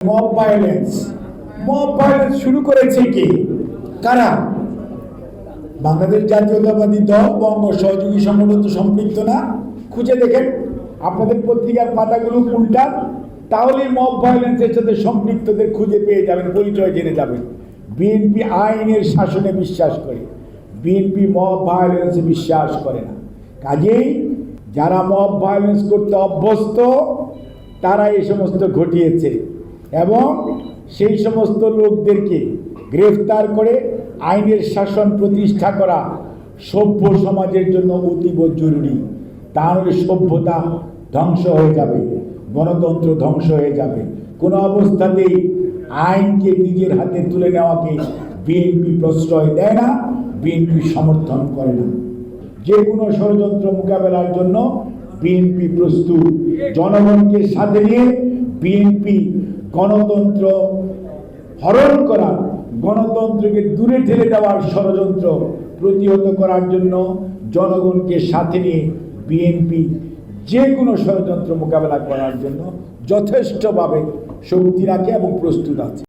Mob violence শুরু করেছে কে? কারা? বাংলাদেশ জাতীয়তাবাদী দল, বঙ্গ সহযোগী সংগঠন তো সম্পৃক্ত না? খুঁজে দেখেন আপনাদের পত্রিকার পাতাগুলো উল্টা, তাহলে মব ভায়োলেন্সের সাথে সম্পৃক্তদের খুঁজে পেয়ে যাবেন, পরিচয় জেনে যাবেন। বিএনপি আইনের শাসনে বিশ্বাস করে, বিএনপি মব ভায়োলেন্সে বিশ্বাস করে না। কাজেই যারা মব ভায়োলেন্স করতে অভ্যস্ত তারা এই সমস্ত ঘটিয়েছে এবং সেই সমস্ত লোকদেরকে গ্রেফতার করে আইনের শাসন প্রতিষ্ঠা করা সভ্য সমাজের জন্য অতীব জরুরি। তাহলে সভ্যতা ধ্বংস হয়ে যাবে, গণতন্ত্র ধ্বংস হয়ে যাবে। কোনো অবস্থাতেই আইনকে নিজের হাতে তুলে নেওয়াকে বিএনপি প্রশ্রয় দেয় না, বিএনপি সমর্থন করে না। যে কোনো ষড়যন্ত্র মোকাবেলার জন্য বিএনপি প্রস্তুত। জনগণকে সাথে নিয়ে বিএনপি গণতন্ত্র হরণ করা, গণতন্ত্রকে দূরে ঠেলে দেওয়ার ষড়যন্ত্র প্রতিহত করার জন্য জনগণকে সাথে নিয়ে বিএনপি যে কোনো ষড়যন্ত্র মোকাবেলা করার জন্য যথেষ্টভাবে শক্তি রাখে এবং প্রস্তুত আছে।